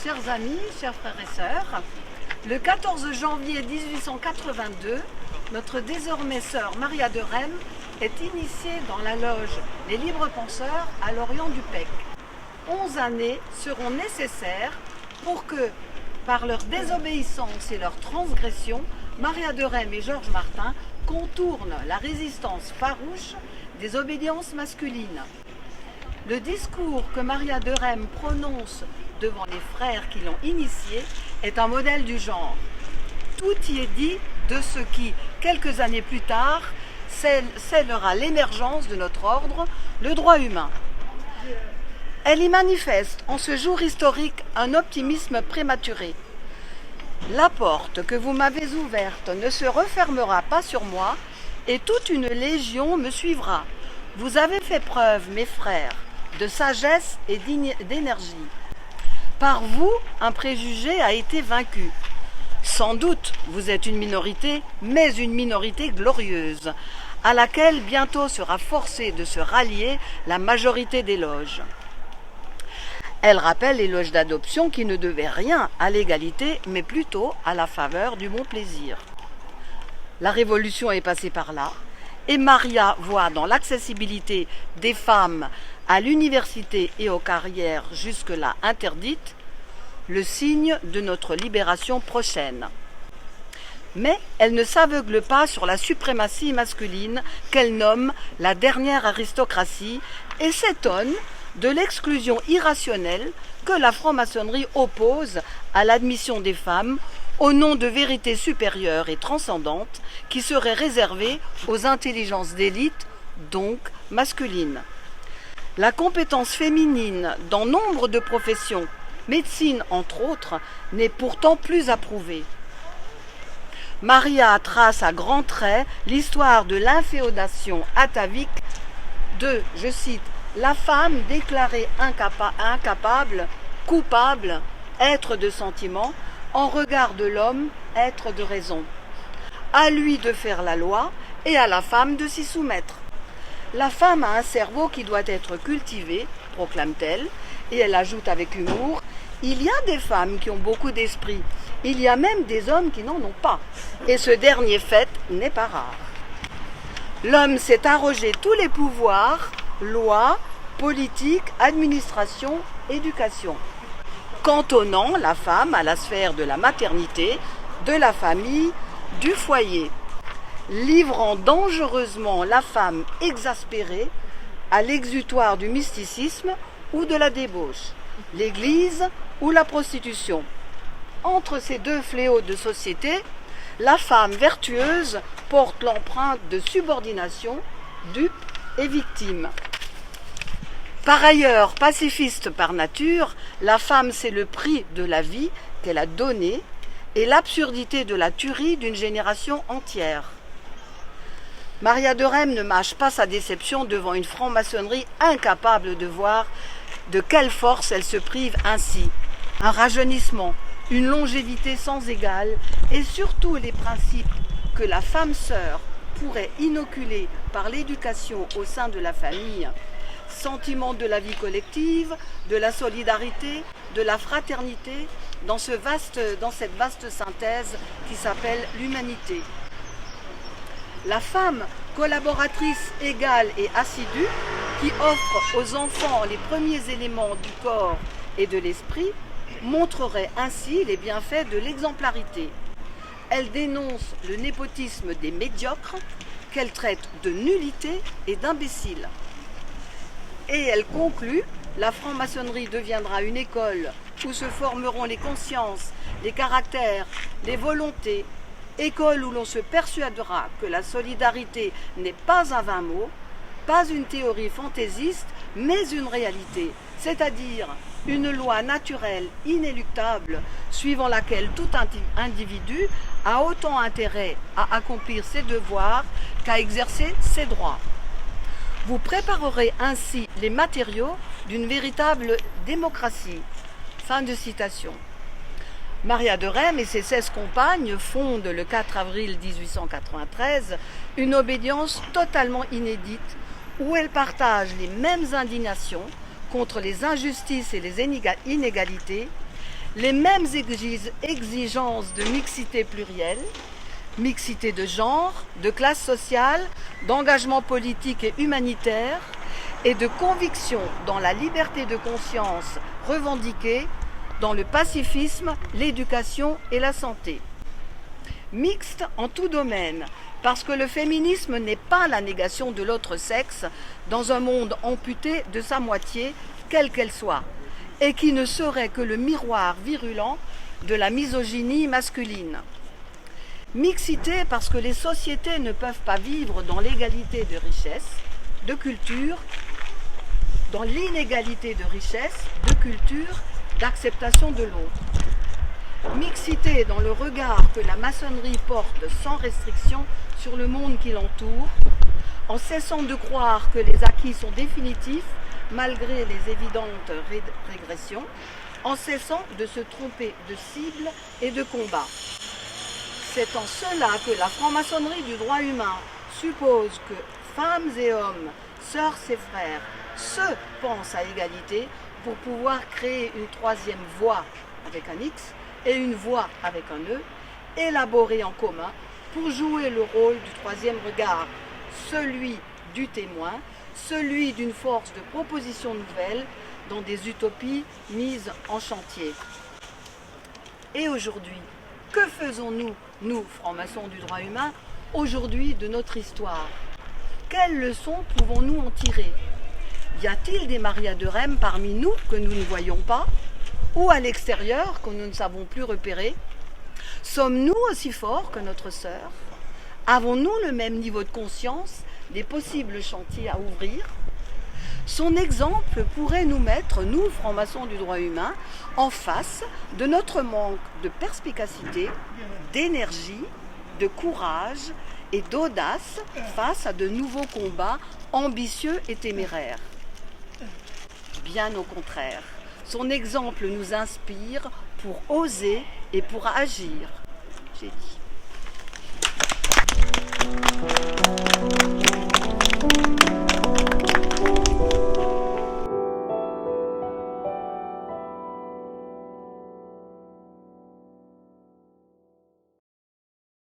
chers amis, chers frères et sœurs, le 14 janvier 1882, notre désormais sœur Maria de Rheims est initiée dans la loge des libres penseurs à l'Orient du Pec. 11 années seront nécessaires pour que, par leur désobéissance et leur transgression, Maria de Rheims et Georges Martin contournent la résistance farouche des obédiences masculines. Le discours que Maria de Rheims prononce devant les frères qui l'ont initiée est un modèle du genre. Tout y est dit de ce qui, quelques années plus tard, scellera l'émergence de notre ordre, le droit humain. Elle y manifeste en ce jour historique un optimisme prématuré. La porte que vous m'avez ouverte ne se refermera pas sur moi et toute une légion me suivra. Vous avez fait preuve, mes frères, de sagesse et d'énergie. Par vous, un préjugé a été vaincu. Sans doute, vous êtes une minorité, mais une minorité glorieuse, à laquelle bientôt sera forcée de se rallier la majorité des loges. Elle rappelle les loges d'adoption qui ne devaient rien à l'égalité, mais plutôt à la faveur du bon plaisir. La Révolution est passée par là, et Maria voit dans l'accessibilité des femmes à l'université et aux carrières jusque-là interdites le signe de notre libération prochaine. Mais elle ne s'aveugle pas sur la suprématie masculine qu'elle nomme la dernière aristocratie et s'étonne de l'exclusion irrationnelle que la franc-maçonnerie oppose à l'admission des femmes au nom de vérités supérieures et transcendantes qui seraient réservées aux intelligences d'élite, donc masculines. La compétence féminine dans nombre de professions, médecine entre autres, n'est pourtant plus approuvée. Maria trace à grands traits l'histoire de l'inféodation atavique de, je cite, la femme déclarée incapable, coupable, être de sentiment, en regard de l'homme, être de raison. À lui de faire la loi et à la femme de s'y soumettre. La femme a un cerveau qui doit être cultivé, proclame-t-elle, et elle ajoute avec humour, il y a des femmes qui ont beaucoup d'esprit, il y a même des hommes qui n'en ont pas, et ce dernier fait n'est pas rare. L'homme s'est arrogé tous les pouvoirs, lois, politique, administration, éducation, cantonnant la femme à la sphère de la maternité, de la famille, du foyer, livrant dangereusement la femme exaspérée à l'exutoire du mysticisme ou de la débauche, l'église ou la prostitution. Entre ces deux fléaux de société, la femme vertueuse porte l'empreinte de subordination, dupe et victime. Par ailleurs, pacifiste par nature, la femme c'est le prix de la vie qu'elle a donnée et l'absurdité de la tuerie d'une génération entière. Maria de Rheims ne mâche pas sa déception devant une franc-maçonnerie incapable de voir de quelle force elle se prive ainsi. Un rajeunissement, une longévité sans égale et surtout les principes que la femme sœur pourrait inoculer par l'éducation au sein de la famille, sentiment de la vie collective, de la solidarité, de la fraternité, dans cette vaste synthèse qui s'appelle l'humanité. La femme, collaboratrice égale et assidue, qui offre aux enfants les premiers éléments du corps et de l'esprit, montrerait ainsi les bienfaits de l'exemplarité. Elle dénonce le népotisme des médiocres, qu'elle traite de nullité et d'imbéciles. Et elle conclut, la franc-maçonnerie deviendra une école où se formeront les consciences, les caractères, les volontés, école où l'on se persuadera que la solidarité n'est pas un vain mot, pas une théorie fantaisiste, mais une réalité, c'est-à-dire une loi naturelle inéluctable suivant laquelle tout individu a autant intérêt à accomplir ses devoirs qu'à exercer ses droits. Vous préparerez ainsi les matériaux d'une véritable démocratie. Fin de citation. Maria de Rheims et ses 16 compagnes fondent le 4 avril 1893 une obédience totalement inédite où elles partagent les mêmes indignations contre les injustices et les inégalités, les mêmes exigences de mixité plurielle, mixité de genre, de classe sociale, d'engagement politique et humanitaire, et de conviction dans la liberté de conscience revendiquée, dans le pacifisme, l'éducation et la santé. Mixte en tout domaine, parce que le féminisme n'est pas la négation de l'autre sexe dans un monde amputé de sa moitié, quelle qu'elle soit, et qui ne serait que le miroir virulent de la misogynie masculine. Mixité parce que les sociétés ne peuvent pas vivre dans l'égalité de richesse, de culture, dans l'inégalité de richesse, de culture, d'acceptation de l'autre. Mixité dans le regard que la maçonnerie porte sans restriction sur le monde qui l'entoure, en cessant de croire que les acquis sont définitifs malgré les évidentes régressions, en cessant de se tromper de cible et de combat. C'est en cela que la franc-maçonnerie du droit humain suppose que femmes et hommes, sœurs et frères, se pensent à égalité pour pouvoir créer une troisième voie avec un X et une voie avec un E, élaborée en commun pour jouer le rôle du troisième regard, celui du témoin, celui d'une force de proposition nouvelle dans des utopies mises en chantier. Et aujourd'hui, que faisons-nous, nous, francs-maçons du droit humain, aujourd'hui de notre histoire? Quelles leçons pouvons-nous en tirer? Y a-t-il des Maria de Rème parmi nous que nous ne voyons pas, ou à l'extérieur que nous ne savons plus repérer? Sommes-nous aussi forts que notre sœur? Avons-nous le même niveau de conscience des possibles chantiers à ouvrir? Son exemple pourrait nous mettre, nous, francs-maçons du droit humain, en face de notre manque de perspicacité, d'énergie, de courage et d'audace face à de nouveaux combats ambitieux et téméraires. Bien au contraire, son exemple nous inspire pour oser et pour agir, j'ai dit.